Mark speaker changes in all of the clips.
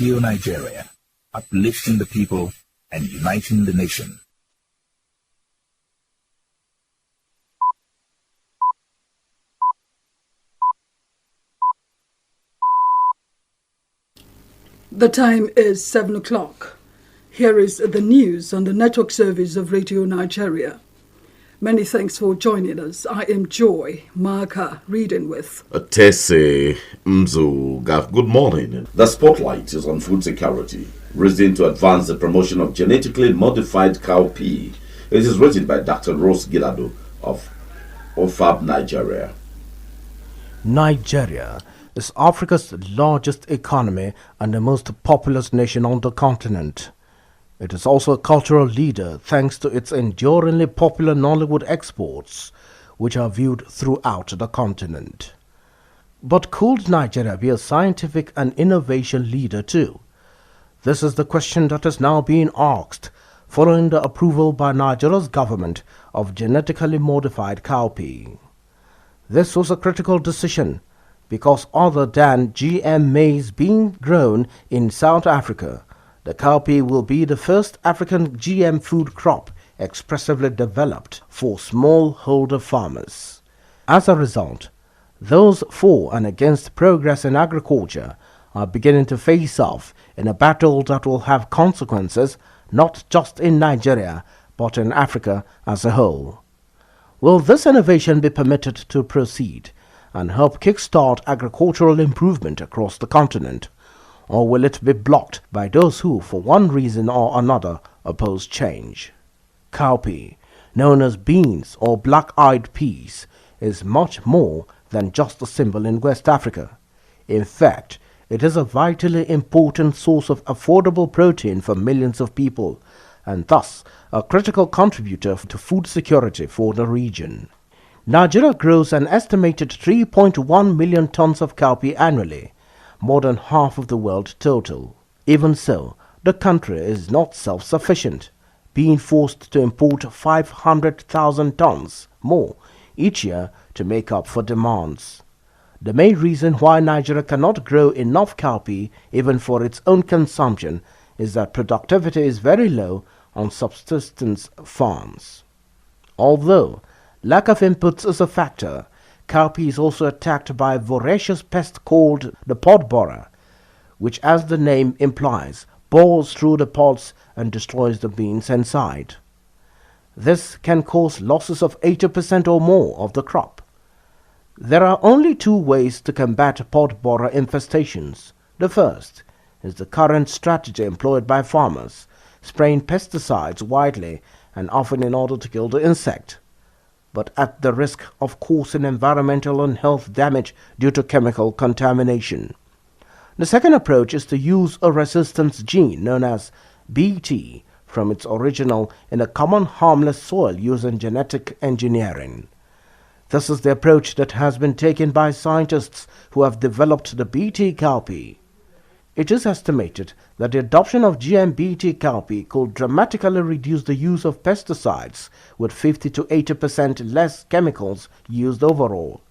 Speaker 1: Radio Nigeria, uplifting the people and uniting the nation.
Speaker 2: The time is 7 o'clock. Here is the news on the network service of Radio Nigeria. Many thanks for joining us. I am Joy Maka, reading with
Speaker 3: Tese Mzuga. Good morning. The spotlight is on food security, reason to advance the promotion of genetically modified cowpea. It is written by Dr. Rose Gilado of OFAB, Nigeria.
Speaker 4: Nigeria is Africa's largest economy and the most populous nation on the continent. It is also a cultural leader thanks to its enduringly popular Nollywood exports, which are viewed throughout the continent. But could Nigeria be a scientific and innovation leader too? This is the question that is now being asked following the approval by Nigeria's government of genetically modified cowpea. This was a critical decision because other than GM maize being grown in South Africa, the cowpea will be the first African GM food crop expressively developed for smallholder farmers. As a result, those for and against progress in agriculture are beginning to face off in a battle that will have consequences not just in Nigeria but in Africa as a whole. Will this innovation be permitted to proceed and help kickstart agricultural improvement across the continent? Or will it be blocked by those who, for one reason or another, oppose change? Cowpea, known as beans or black-eyed peas, is much more than just a symbol in West Africa. In fact, it is a vitally important source of affordable protein for millions of people, and thus a critical contributor to food security for the region. Nigeria grows an estimated 3.1 million tons of cowpea annually, more than half of the world total. Even so, the country is not self-sufficient, being forced to import 500,000 tons more each year to make up for demands. The main reason why Nigeria cannot grow enough cowpea even for its own consumption is that productivity is very low on subsistence farms. Although lack of inputs is a factor, cowpea is also attacked by a voracious pest called the pod borer, which, as the name implies, bores through the pods and destroys the beans inside. This can cause losses of 80% or more of the crop. There are only two ways to combat pod borer infestations. The first is the current strategy employed by farmers, spraying pesticides widely and often in order to kill the insect, but at the risk of causing environmental and health damage due to chemical contamination. The second approach is to use a resistance gene known as Bt from its original in a common harmless soil using genetic engineering. This is the approach that has been taken by scientists who have developed the Bt cowpea. It is estimated that the adoption of GM-Bt cowpea could dramatically reduce the use of pesticides with 50 to 80% less chemicals used overall.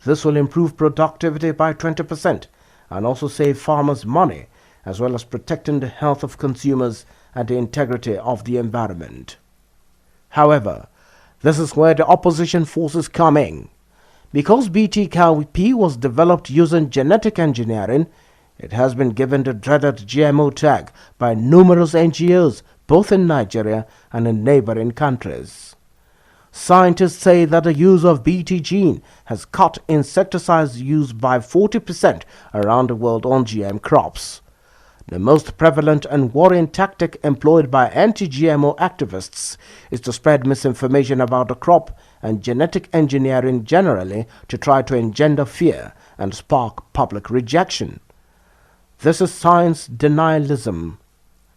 Speaker 4: This will improve productivity by 20% and also save farmers money, as well as protecting the health of consumers and the integrity of the environment. However, this is where the opposition forces come in. Because Bt cowpea was developed using genetic engineering, it has been given the dreaded GMO tag by numerous NGOs both in Nigeria and in neighboring countries. Scientists say that the use of Bt gene has cut insecticides use by 40% around the world on GM crops. The most prevalent and worrying tactic employed by anti-GMO activists is to spread misinformation about the crop and genetic engineering generally to try to engender fear and spark public rejection. This is science denialism.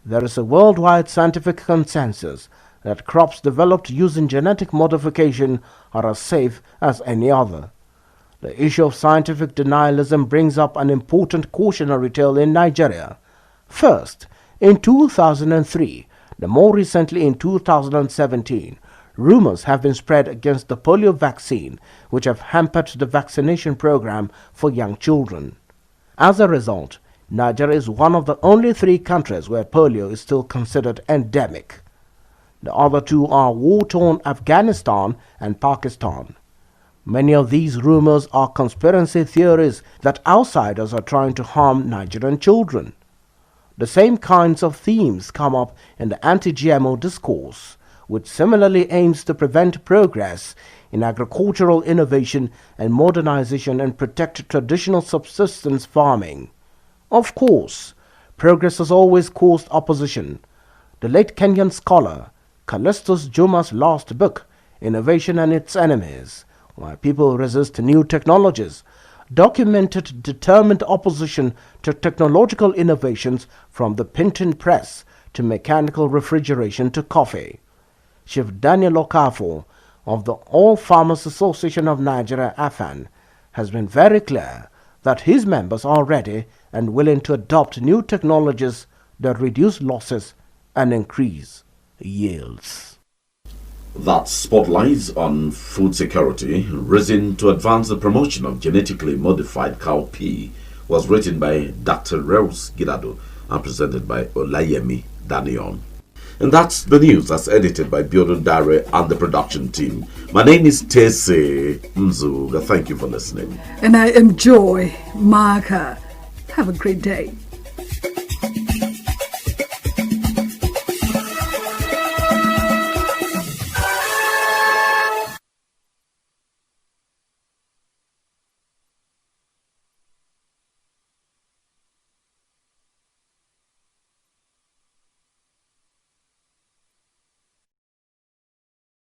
Speaker 4: There is a worldwide scientific consensus that crops developed using genetic modification are as safe as any other. The issue of scientific denialism brings up an important cautionary tale in Nigeria. First, in 2003, and more recently in 2017, rumors have been spread against the polio vaccine, which have hampered the vaccination program for young children. As a result, Nigeria is one of the only 3 countries where polio is still considered endemic. The other 2 are war-torn Afghanistan and Pakistan. Many of these rumors are conspiracy theories that outsiders are trying to harm Nigerian children. The same kinds of themes come up in the anti-GMO discourse, which similarly aims to prevent progress in agricultural innovation and modernization and protect traditional subsistence farming. Of course, progress has always caused opposition. The late Kenyan scholar Callistus Juma's last book, Innovation and Its Enemies, Why People Resist New Technologies, documented determined opposition to technological innovations from the printing press to mechanical refrigeration to coffee. Chief Daniel Okafor of the All Farmers Association of Nigeria (AFAN) has been very clear that his members are ready and willing to adopt new technologies that reduce losses and increase yields.
Speaker 3: That spotlight on food security, Reason to Advance the Promotion of Genetically Modified Cowpea, was written by Dr. Rose Gidado and presented by Olayemi Danion. And that's the news that's edited by Biodun Dare and the production team. My name is Tese Mzuga. Thank you for listening.
Speaker 2: And I am Joy Marker. Have a great day.